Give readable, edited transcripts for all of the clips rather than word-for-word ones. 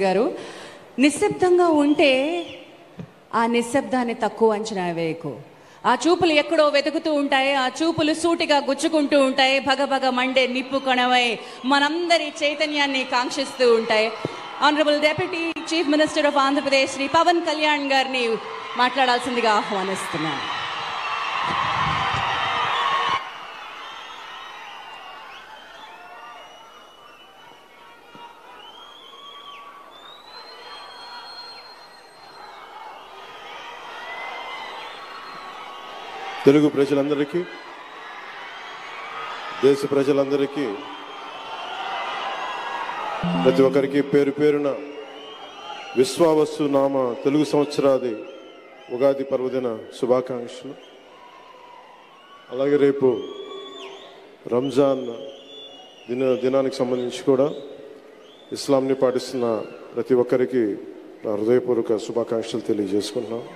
గారు, నిశ్శబ్దంగా ఉంటే ఆ నిశ్శబ్దాన్ని తక్కువ అంచనా వేయకు. ఆ చూపులు ఎక్కడో వెతుకుతూ ఉంటాయి, ఆ చూపులు సూటిగా గుచ్చుకుంటూ ఉంటాయి, భగభగ మండే నిప్పు కణమై మనందరి చైతన్యాన్ని కాంక్షిస్తూ ఉంటాయి. Honourable deputy chief minister of Andhra Pradesh Shri Pawan Kalyan గారిని మాట్లాడాల్సిందిగా ఆహ్వానిస్తున్నాను. తెలుగు ప్రజలందరికీ, దేశ ప్రజలందరికీ, ప్రతి ఒక్కరికి పేరు పేరున విశ్వావసు నామ తెలుగు సంవత్సరాది ఉగాది పర్వదిన శుభాకాంక్షలు. అలాగే రేపు రంజాన్ దినానికి సంబంధించి కూడా ఇస్లాంని పాటిస్తున్న ప్రతి ఒక్కరికి నా హృదయపూర్వక శుభాకాంక్షలు తెలియజేసుకుంటున్నాం.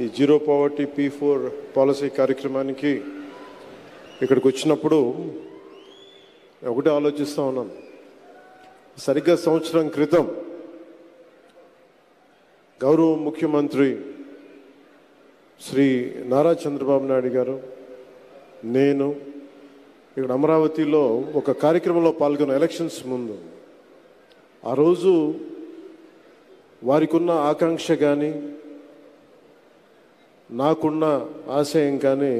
ఈ జీరో పావర్టీ P4 పాలసీ కార్యక్రమానికి ఇక్కడికి వచ్చినప్పుడు ఒకటే ఆలోచిస్తూ ఉన్నాను. సరిగ్గా సంవత్సరం క్రితం గౌరవ ముఖ్యమంత్రి శ్రీ నారా చంద్రబాబు నాయుడు గారు, నేను ఇక్కడ అమరావతిలో ఒక కార్యక్రమంలో పాల్గొన్న ఎలక్షన్స్ ముందు, ఆ రోజు వారికి ఉన్న ఆకాంక్ష కానీ నాకున్న ఆశయం కానీ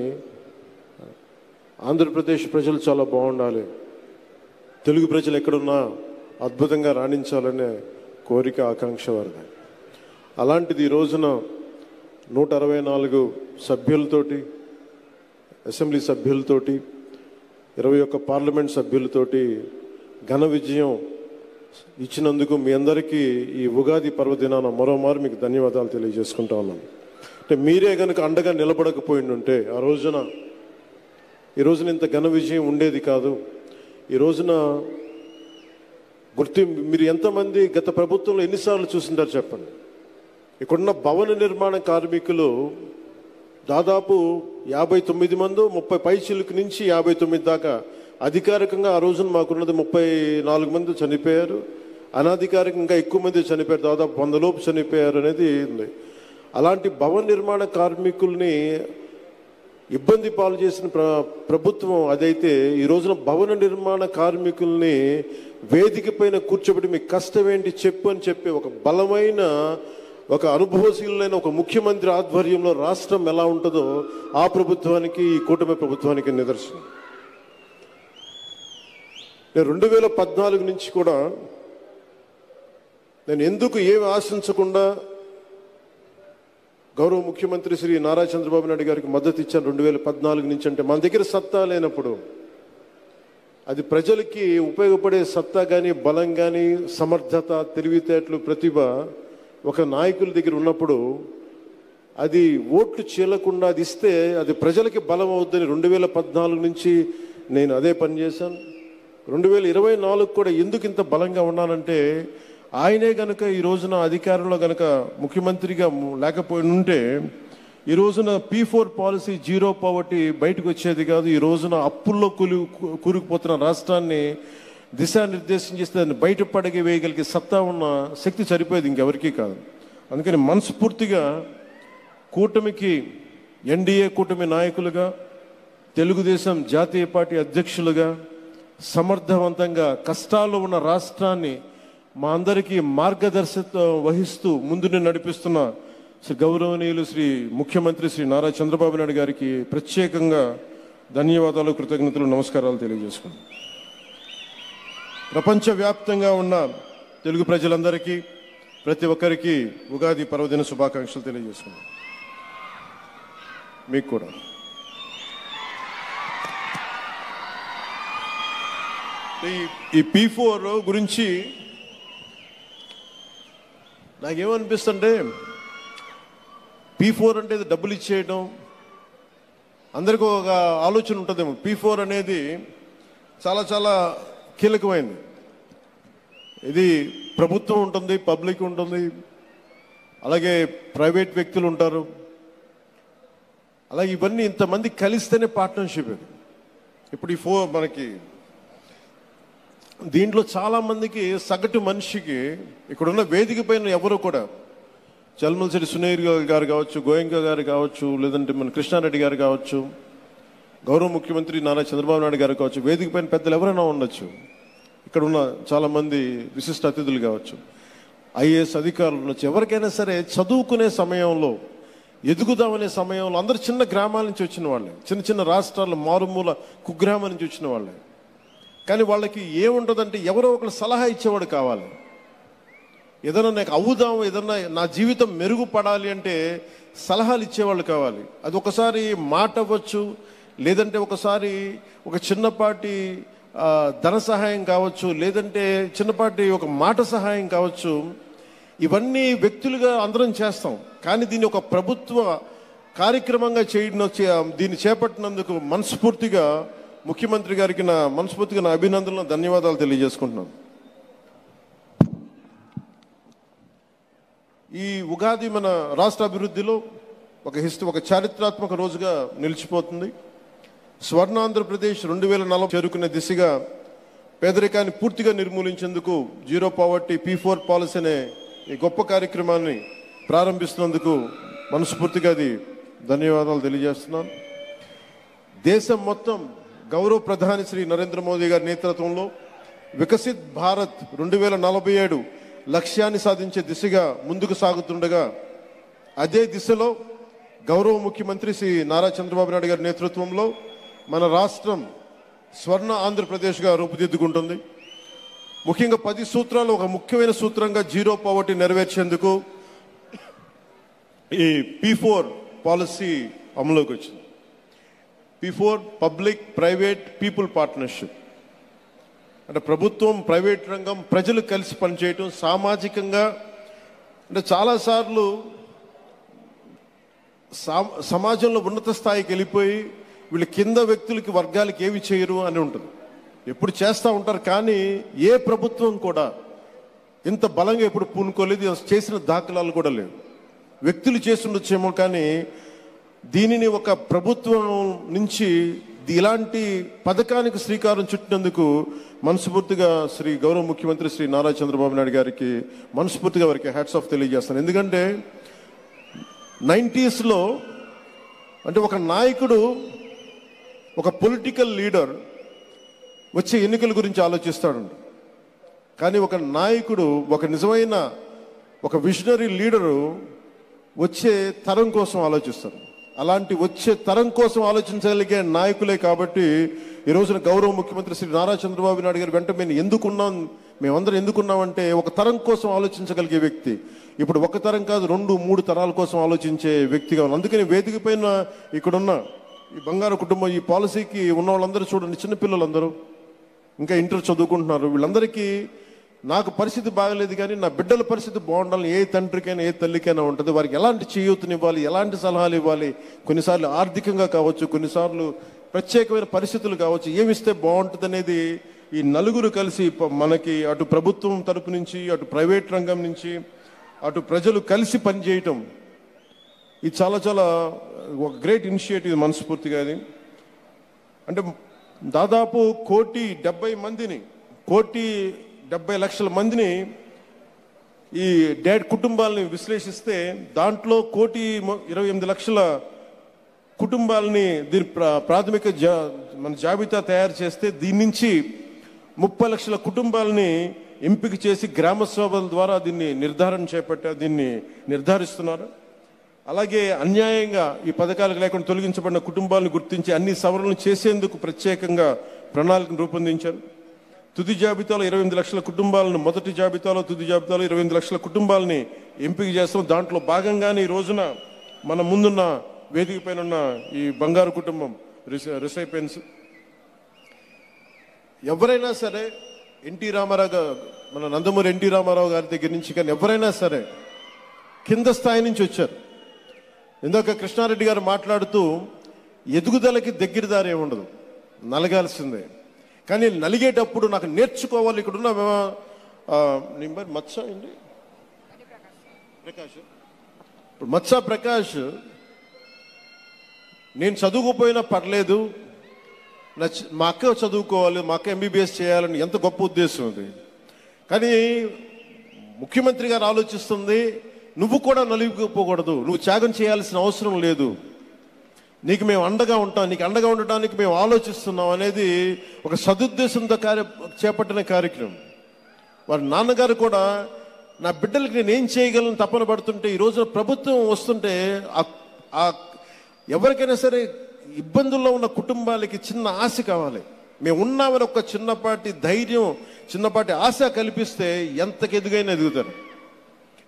ఆంధ్రప్రదేశ్ ప్రజలు చాలా బాగుండాలి, తెలుగు ప్రజలు ఎక్కడున్నా అద్భుతంగా రాణించాలనే కోరిక, ఆకాంక్ష వారిది. అలాంటిది ఈ రోజున 164 సభ్యులతోటి, అసెంబ్లీ సభ్యులతోటి, 21 పార్లమెంట్ సభ్యులతోటి ఘన విజయం ఇచ్చినందుకు మీ అందరికీ ఈ ఉగాది పర్వదినాన మరోమారు మీకు ధన్యవాదాలు తెలియజేసుకుంటా ఉన్నాను. అంటే మీరే కనుక అండగా నిలబడకపోయిండుంటే ఈ రోజున ఇంత ఘన విజయం ఉండేది కాదు. ఈ రోజున మీరు ఎంతమంది గత ప్రభుత్వంలో ఎన్నిసార్లు చూసింటారు చెప్పండి. ఇక్కడున్న భవన నిర్మాణ కార్మికులు దాదాపు 59 మంది, 30 పైచిలకు నుంచి 59 దాకా. అధికారికంగా ఆ రోజున మాకున్నది 34 మంది చనిపోయారు, అనధికారికంగా ఎక్కువ మంది చనిపోయారు, దాదాపు 100 లోపు చనిపోయారు అనేది ఉంది. అలాంటి భవన నిర్మాణ కార్మికుల్ని ఇబ్బంది పాలు చేసిన ప్రభుత్వం అదైతే, ఈ రోజున భవన నిర్మాణ కార్మికుల్ని వేదిక పైన కూర్చోబెట్టి మీ కష్టం ఏంటి చెప్పు అని చెప్పి ఒక బలమైన, ఒక అనుభవశీలైన ఒక ముఖ్యమంత్రి ఆధ్వర్యంలో రాష్ట్రం ఎలా ఉంటుందో ఆ ప్రభుత్వానికి, ఈ కూటమి ప్రభుత్వానికి నిదర్శనం. నేను 2014 నుంచి కూడా నేను ఎందుకు ఏమి ఆశించకుండా గౌరవ ముఖ్యమంత్రి శ్రీ నారా చంద్రబాబు నాయుడు గారికి మద్దతు ఇచ్చాను 2014 నుంచి. అంటే మన దగ్గర సత్తా లేనప్పుడు, అది ప్రజలకి ఉపయోగపడే సత్తా కానీ, బలం కానీ, సమర్థత, తెలివితేటలు, ప్రతిభ ఒక నాయకుల దగ్గర ఉన్నప్పుడు అది ఓట్లు చీలకుండా అది ఇస్తే అది ప్రజలకి బలం అవుద్దని 2014 నుంచి నేను అదే పని చేశాను. 2024 కూడా ఎందుకు ఇంత బలంగా ఉన్నానంటే, ఆయనే గనక ఈ రోజున అధికారంలో గనక ముఖ్యమంత్రిగా లేకపోయి ఉంటే ఈ రోజున P4 పాలసీ, జీరో పావర్టీ బయటకు వచ్చేది కాదు. ఈ రోజున అప్పుల్లో కూరుకుపోతున్న రాష్ట్రాన్ని దిశానిర్దేశం చేస్తే దాన్ని బయటపడగి వేయగలిగే సత్తా ఉన్న శక్తి సరిపోయేది ఇంకెవరికీ కాదు. అందుకని మనస్ఫూర్తిగా కూటమికి, ఎన్డీఏ కూటమి నాయకులుగా, తెలుగుదేశం జాతీయ పార్టీ అధ్యక్షులుగా సమర్థవంతంగా కష్టాల్లో ఉన్న రాష్ట్రాన్ని మా అందరికీ మార్గదర్శకత్వం వహిస్తూ ముందుని నడిపిస్తున్న శ్రీ గౌరవనీయులు శ్రీ ముఖ్యమంత్రి శ్రీ నారా చంద్రబాబు నాయుడు గారికి ప్రత్యేకంగా ధన్యవాదాలు, కృతజ్ఞతలు, నమస్కారాలు తెలియజేసుకున్నాను. ప్రపంచవ్యాప్తంగా ఉన్న తెలుగు ప్రజలందరికీ, ప్రతి ఒక్కరికి ఉగాది పర్వదిన శుభాకాంక్షలు తెలియజేసుకున్నాను. మీకు కూడా. ఈ P4 గురించి నాకేమనిపిస్తుంటే, P4 అంటే డబ్బులు ఇచ్చేయడం, అందరికీ ఒక ఆలోచన ఉంటుందేమో. P4 అనేది చాలా చాలా కీలకమైంది. ఇది ప్రభుత్వం ఉంటుంది, పబ్లిక్ ఉంటుంది, అలాగే ప్రైవేట్ వ్యక్తులు ఉంటారు. అలాగే ఇవన్నీ ఇంతమంది కలిస్తేనే పార్ట్నర్షిప్. ఇది ఇప్పుడు ఈ మనకి దీంట్లో చాలామందికి సగటు మనిషికి ఇక్కడున్న వేదిక పైన ఎవరు కూడా చల్మలశెట్టి సునీర్ గారు కావచ్చు, గోయంక గారు కావచ్చు, లేదంటే మన కృష్ణారెడ్డి గారు కావచ్చు, గౌరవ ముఖ్యమంత్రి నారా చంద్రబాబు నాయుడు గారు కావచ్చు, వేదిక పైన పెద్దలు ఎవరైనా ఉండొచ్చు, ఇక్కడ ఉన్న చాలామంది విశిష్ట అతిథులు కావచ్చు, ఐఏఎస్ అధికారులు ఉండొచ్చు, ఎవరికైనా సరే చదువుకునే సమయంలో ఎదుగుదామనే సమయంలో అందరూ చిన్న గ్రామాల నుంచి వచ్చిన వాళ్ళే, చిన్న చిన్న రాష్ట్రాల మారుమూల కుగ్రామం నుంచి వచ్చిన వాళ్ళే. కానీ వాళ్ళకి ఏముంటుందంటే ఎవరో ఒకరు సలహా ఇచ్చేవాడు కావాలి. ఏదైనా నాకు అవుదాము, ఏదన్నా నా జీవితం మెరుగుపడాలి అంటే సలహాలు ఇచ్చేవాళ్ళు కావాలి. అది ఒకసారి మాట అవ్వచ్చు, లేదంటే ఒకసారి ఒక చిన్నపాటి ధన సహాయం కావచ్చు, లేదంటే చిన్నపాటి ఒక మాట సహాయం కావచ్చు. ఇవన్నీ వ్యక్తులుగా అందరం చేస్తాం. కానీ దీన్ని ఒక ప్రభుత్వ కార్యక్రమంగా దీన్ని చేపట్టినందుకు మనస్ఫూర్తిగా ముఖ్యమంత్రి గారికి మనస్ఫూర్తిగా నా అభినందనలు, ధన్యవాదాలు తెలియజేసుకుంటున్నాను. ఈ ఉగాది మన రాష్ట్ర అభివృద్ధిలో ఒక చారిత్రాత్మక రోజుగా నిలిచిపోతుంది. స్వర్ణాంధ్రప్రదేశ్ 2040 చేరుకునే దిశగా పేదరికాన్ని పూర్తిగా నిర్మూలించేందుకు జీరో పావర్టీ P4 పాలసీ అనే ఈ గొప్ప కార్యక్రమాన్ని ప్రారంభిస్తున్నందుకు మనస్ఫూర్తిగా ధన్యవాదాలు తెలియజేస్తున్నాను. దేశం మొత్తం గౌరవ ప్రధాని శ్రీ నరేంద్ర మోదీ గారి నేతృత్వంలో వికసిత్ భారత్ 2047 లక్ష్యాన్ని సాధించే దిశగా ముందుకు సాగుతుండగా, అదే దిశలో గౌరవ ముఖ్యమంత్రి శ్రీ నారా చంద్రబాబు నాయుడు గారి నేతృత్వంలో మన రాష్ట్రం స్వర్ణ ఆంధ్రప్రదేశ్గా రూపుదిద్దుకుంటుంది. ముఖ్యంగా 10 సూత్రాలు ఒక ముఖ్యమైన సూత్రంగా జీరో పావర్టీ నెరవేర్చేందుకు ఈ P4 పాలసీ అమలులోకి వచ్చింది. P4 public private people partnership అంటే ప్రభుత్వం, ప్రైవేట్ రంగం, ప్రజలు కలిసి పనిచేయటం, సామాజికంగా అంటే చాలాసార్లు సమాజంలో ఉన్నత స్థాయికి వెళ్ళిపోయి వీళ్ళు కింద వ్యక్తులకి, వర్గాలకి ఏమి చేయరు అని ఉంటుంది. ఎప్పుడు చేస్తూ ఉంటారు, కానీ ఏ ప్రభుత్వం కూడా ఇంత బలంగా ఎప్పుడు పూనుకోలేదు, చేసిన దాఖలాలు కూడా లేవు. వ్యక్తులు చేస్తుండొచ్చేమో, కానీ దీనిని ఒక ప్రభుత్వం నుంచి ఇలాంటి పథకానికి శ్రీకారం చుట్టినందుకు మనస్ఫూర్తిగా శ్రీ గౌరవ ముఖ్యమంత్రి శ్రీ నారా చంద్రబాబు నాయుడు గారికి మనస్ఫూర్తిగా వారికి హ్యాట్స్ ఆఫ్ తెలియజేస్తాను. ఎందుకంటే 90s అంటే ఒక నాయకుడు, ఒక పొలిటికల్ లీడర్ వచ్చే ఎన్నికల గురించి ఆలోచిస్తాడు. కానీ ఒక నాయకుడు, ఒక నిజమైన ఒక విజనరీ లీడరు వచ్చే తరం కోసం ఆలోచిస్తారు. అలాంటి వచ్చే తరం కోసం ఆలోచించగలిగే నాయకులే కాబట్టి ఈ రోజున గౌరవ ముఖ్యమంత్రి శ్రీ నారా చంద్రబాబు నాయుడు గారి వెంట మేమందరం ఎందుకున్నామంటే ఒక తరం కోసం ఆలోచించగలిగే వ్యక్తి. ఇప్పుడు ఒక తరం కాదు, 2-3 తరాల కోసం ఆలోచించే వ్యక్తిగా ఉన్నాం. అందుకని వేదిక పైన ఇక్కడున్న ఈ బంగారు కుటుంబం, ఈ పాలసీకి ఉన్న వాళ్ళందరూ చూడండి, చిన్నపిల్లలందరూ ఇంకా ఇంటర్ చదువుకుంటున్నారు. వీళ్ళందరికీ నాకు పరిస్థితి బాగలేదు కానీ నా బిడ్డల పరిస్థితి బాగుండాలని ఏ తండ్రికైనా ఏ తల్లికైనా ఉంటుంది. వారికి ఎలాంటి చేయూతనివ్వాలి, ఎలాంటి సలహాలు ఇవ్వాలి, కొన్నిసార్లు ఆర్థికంగా కావచ్చు, కొన్నిసార్లు ప్రత్యేకమైన పరిస్థితులు కావచ్చు, ఏమిస్తే బాగుంటుంది అనేది ఈ నలుగురు కలిసి మనకి అటు ప్రభుత్వం తరపు నుంచి, అటు ప్రైవేట్ రంగం నుంచి, అటు ప్రజలు కలిసి పనిచేయటం, ఇది చాలా చాలా ఒక గ్రేట్ ఇనిషియేటివ్ మనస్ఫూర్తిగా. అది అంటే దాదాపు 1,70,000,000 మందిని ఈ కుటుంబాలని విశ్లేషిస్తే దాంట్లో 1,28,00,000 కుటుంబాలని దీని ప్రాథమిక మన జాబితా తయారు చేస్తే దీని నుంచి 30 లక్షల కుటుంబాలని ఎంపిక చేసి గ్రామ సభల ద్వారా దీన్ని నిర్ధారిస్తున్నారు. అలాగే అన్యాయంగా ఈ పథకాలకు లేకుండా తొలగించబడిన కుటుంబాలను గుర్తించి అన్ని సవరణలు చేసేందుకు ప్రత్యేకంగా ప్రణాళికను రూపొందించారు. తుది జాబితాలో 28 లక్షల కుటుంబాలను, మొదటి జాబితాలో తుది జాబితాలో 28 లక్షల కుటుంబాలని ఎంపిక చేస్తాం. దాంట్లో భాగంగానే ఈ రోజున మన ముందున్న వేదిక పైన ఉన్న ఈ బంగారు కుటుంబం రిసైపెన్స్. ఎవరైనా సరే ఎన్టీ రామారావు, మన నందమూరి ఎన్టీ రామారావు గారి దగ్గర నుంచి కానీ ఎవరైనా సరే కింద స్థాయి నుంచి వచ్చారు. ఇందాక కృష్ణారెడ్డి గారు మాట్లాడుతూ ఎదుగుదలకి దగ్గర దారి ఏముండదు, నలగాల్సిందే. కానీ నలిగేటప్పుడు నాకు నేర్చుకోవాలి. ఇక్కడున్న మత్స అండి ప్రకాష్, ఇప్పుడు మత్స ప్రకాష్, నేను చదువుకుపోయినా పర్లేదు, మా అక్క చదువుకోవాలి, మా అక్క ఎంబీబీఎస్ చేయాలని ఎంత గొప్ప ఉద్దేశం అది. కానీ ముఖ్యమంత్రి గారు ఆలోచిస్తుంది, నువ్వు కూడా నలిగిపోకూడదు, నువ్వు త్యాగం చేయాల్సిన అవసరం లేదు, నీకు మేము అండగా ఉంటాం, నీకు అండగా ఉండటానికి మేము ఆలోచిస్తున్నాం అనేది ఒక సదుద్దేశంతో చేపట్టిన కార్యక్రమం. వారి నాన్నగారు కూడా నా బిడ్డలకి నేను ఏం చేయగలను తపన పడుతుంటే, ఈ రోజున ప్రభుత్వం వస్తుంటే ఎవరికైనా సరే ఇబ్బందుల్లో ఉన్న కుటుంబాలకి చిన్న ఆశ కావాలి. మేము ఉన్నామని ఒక చిన్నపాటి ధైర్యం, చిన్నపాటి ఆశ కల్పిస్తే ఎంతకు ఎదుగైనా ఎదుగుతారు.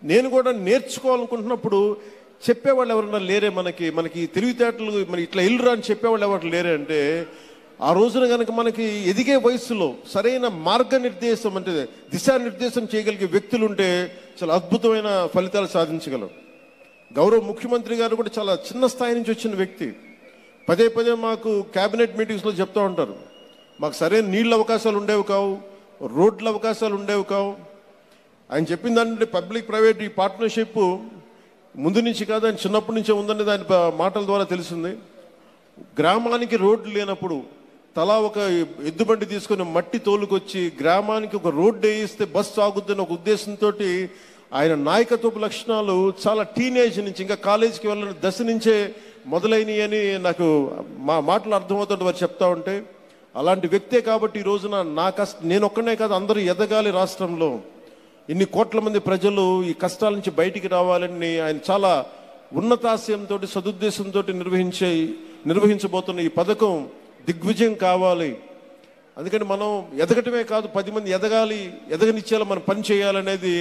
నేను కూడా నేర్చుకోవాలనుకుంటున్నప్పుడు చెప్పేవాళ్ళు ఎవరన్నా లేరే, మనకి తెలివితేటలు మరి ఇట్లా ఇల్లురా అని చెప్పేవాళ్ళు ఎవరు లేరే అంటే, ఆ రోజున కనుక మనకి ఎదిగే వయసులో సరైన మార్గనిర్దేశం అంటే దిశానిర్దేశం చేయగలిగే వ్యక్తులుంటే చాలా అద్భుతమైన ఫలితాలు సాధించగలం. గౌరవ ముఖ్యమంత్రి గారు కూడా చాలా చిన్న స్థాయి నుంచి వచ్చిన వ్యక్తి. పదే పదే మాకు క్యాబినెట్ మీటింగ్స్లో చెప్తూ ఉంటారు, మాకు సరైన నీళ్ళ అవకాశాలు ఉండేవి కావు, రోడ్ల అవకాశాలు ఉండేవి కావు. ఆయన చెప్పిన దాంట్లో పబ్లిక్ ప్రైవేట్ ఈ పార్ట్నర్షిప్ ముందు నుంచి కాదు, ఆయన చిన్నప్పటి నుంచే ఉందని దాని మాటల ద్వారా తెలిసింది. గ్రామానికి రోడ్లు లేనప్పుడు తలా ఒక ఎద్దుబండి తీసుకొని మట్టి తోలుకొచ్చి గ్రామానికి ఒక రోడ్డు వేయిస్తే బస్సు ఆగుద్దని ఒక ఉద్దేశంతో ఆయన నాయకత్వపు లక్షణాలు చాలా టీనేజ్ నుంచి, ఇంకా కాలేజీకి వెళ్ళిన దశ నుంచే మొదలైనవి అని నాకు మాటలు అర్థమవుతుంటే వారు చెప్తా ఉంటే, అలాంటి వ్యక్తే కాబట్టి ఈ రోజున నేను ఒక్కనే కాదు, అందరూ ఎదగాలి, రాష్ట్రంలో ఇన్ని కోట్ల మంది ప్రజలు ఈ కష్టాల నుంచి బయటికి రావాలని ఆయన చాలా ఉన్నతాశయంతో సదుద్దేశంతో నిర్వహించబోతున్న ఈ పథకం దిగ్విజయం కావాలి. అందుకని మనం ఎదగటమే కాదు, 10 మంది ఎదగాలి, ఎదగనిచ్చేలా మనం పని చేయాలనేది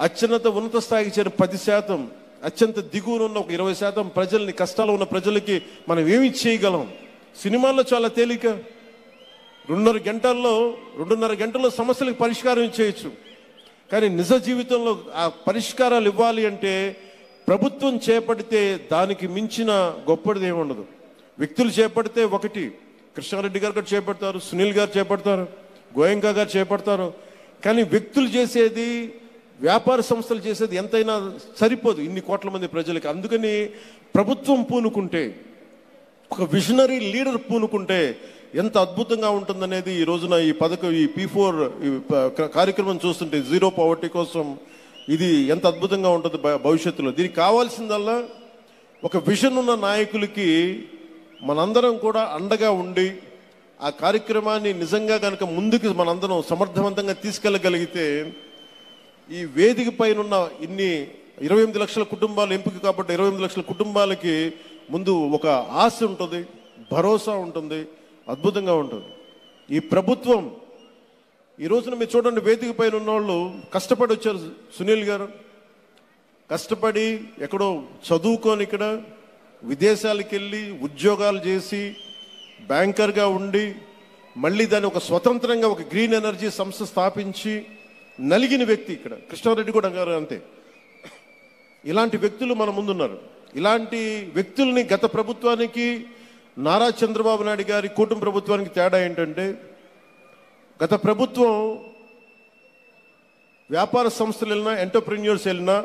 అత్యున్నత ఉన్నత స్థాయికి చేరిన 10%, అత్యంత దిగువన ఉన్న ఒక 20% ప్రజల్ని, కష్టాలు ఉన్న ప్రజలకి మనం ఏమి చేయగలం. సినిమాల్లో చాలా తేలిక, 2.5 గంటల్లో సమస్యలకు పరిష్కారం చేయొచ్చు. కానీ నిజ జీవితంలో ఆ పరిష్కారాలు ఇవ్వాలి అంటే ప్రభుత్వం చేపడితే దానికి మించిన గొప్పది ఏమి ఉండదు. వ్యక్తులు చేపడితే ఒకటి, కృష్ణారెడ్డి గారు చేపడతారు, సునీల్ గారు చేపడతారు, గోయంకా గారు చేపడతారు. కానీ వ్యక్తులు చేసేది, వ్యాపార సంస్థలు చేసేది ఎంతైనా సరిపోదు ఇన్ని కోట్ల మంది ప్రజలకి. అందుకని ప్రభుత్వం పూనుకుంటే, ఒక విజనరీ లీడర్ పూనుకుంటే ఎంత అద్భుతంగా ఉంటుందనేది ఈ రోజున ఈ పథకం, ఈ P4 కార్యక్రమం చూస్తుంటే, జీరో పవర్టీ కోసం ఇది ఎంత అద్భుతంగా ఉంటుంది భవిష్యత్తులో. దీనికి కావాల్సిందల్లా ఒక విజన్ ఉన్న నాయకులకి మనందరం కూడా అండగా ఉండి ఆ కార్యక్రమాన్ని నిజంగా కనుక ముందుకు మనందరం సమర్థవంతంగా తీసుకెళ్ళగలిగితే, ఈ వేదిక పైన ఉన్న ఇన్ని 28 లక్షల కుటుంబాలు ఎంపిక కాబట్టి 28 లక్షల కుటుంబాలకి ముందు ఒక ఆశ ఉంటుంది, భరోసా ఉంటుంది, అద్భుతంగా ఉంటుంది. ఈ ప్రభుత్వం ఈ రోజున మీరు చూడండి, వేదిక పైన ఉన్న వాళ్ళు కష్టపడి వచ్చారు. సునీల్ గారు కష్టపడి ఎక్కడో చదువుకొని ఇక్కడ విదేశాలకు వెళ్ళి ఉద్యోగాలు చేసి బ్యాంకర్గా ఉండి మళ్ళీ దాన్ని ఒక స్వతంత్రంగా ఒక గ్రీన్ ఎనర్జీ సంస్థ స్థాపించి నలిగిన వ్యక్తి. ఇక్కడ కృష్ణారెడ్డి కూడా గారు అంతే. ఇలాంటి వ్యక్తులు మన ముందున్నారు. ఇలాంటి వ్యక్తుల్ని గత ప్రభుత్వానికి, నారా చంద్రబాబు నాయుడు గారి కూటమి ప్రభుత్వానికి తేడా ఏంటంటే, గత ప్రభుత్వం వ్యాపార సంస్థలు వెళ్ళినా, ఎంటర్ప్రెన్యూర్స్ వెళ్ళినా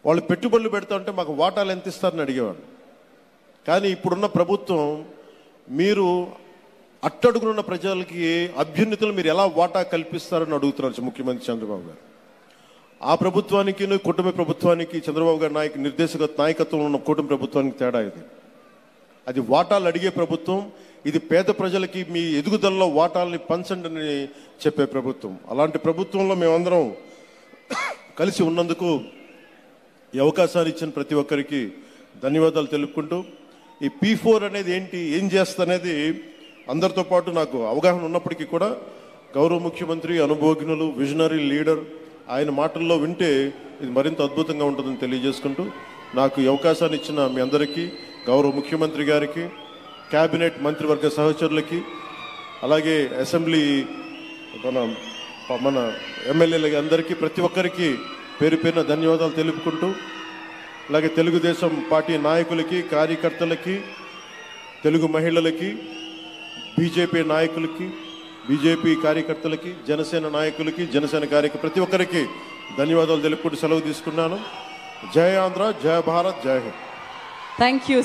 వాళ్ళు పెట్టుబడులు పెడతా ఉంటే మాకు వాటాలు ఎంత ఇస్తారని అడిగేవాడు. కానీ ఇప్పుడున్న ప్రభుత్వం మీరు అట్టడుగునున్న ప్రజలకి అభ్యున్నతులు మీరు ఎలా వాటా కల్పిస్తారని అడుగుతున్నారు ముఖ్యమంత్రి చంద్రబాబు గారు. ఆ ప్రభుత్వానికి, కూటమి ప్రభుత్వానికి, చంద్రబాబు గారి నాయకత్వంలో ఉన్న కూటమి ప్రభుత్వానికి తేడా ఇది. అది వాటాలు అడిగే ప్రభుత్వం, ఇది పేద ప్రజలకి మీ ఎదుగుదలలో వాటాలని పంచండి అని చెప్పే ప్రభుత్వం. అలాంటి ప్రభుత్వంలో మేమందరం కలిసి ఉన్నందుకు ఈ అవకాశాన్ని ఇచ్చిన ప్రతి ఒక్కరికి ధన్యవాదాలు తెలుపుకుంటూ, ఈ P4 అనేది ఏంటి, ఏం చేస్తనేది అందరితో పాటు నాకు అవగాహన ఉన్నప్పటికీ కూడా గౌరవ ముఖ్యమంత్రి, అనుభవజ్ఞులు, విజనరీ లీడర్, ఆయన మాటల్లో వింటే ఇది మరింత అద్భుతంగా ఉంటుందని తెలియజేసుకుంటూ, నాకు ఈ అవకాశాన్ని ఇచ్చిన మీ అందరికీ, గౌరవ ముఖ్యమంత్రి గారికి, క్యాబినెట్ మంత్రివర్గ సహచరులకి, అలాగే అసెంబ్లీ మన ఎమ్మెల్యేలకి అందరికీ, ప్రతి ఒక్కరికి పేరు పేరున ధన్యవాదాలు తెలుపుకుంటూ, అలాగే తెలుగుదేశం పార్టీ నాయకులకి, కార్యకర్తలకి, తెలుగు మహిళలకి, బీజేపీ నాయకులకి, బీజేపీ కార్యకర్తలకి, జనసేన నాయకులకి, జనసేన ప్రతి ఒక్కరికి ధన్యవాదాలు తెలుపుకుంటూ సెలవు తీసుకున్నాను. జై ఆంధ్ర, జై భారత్, జై హింద్. Thank you.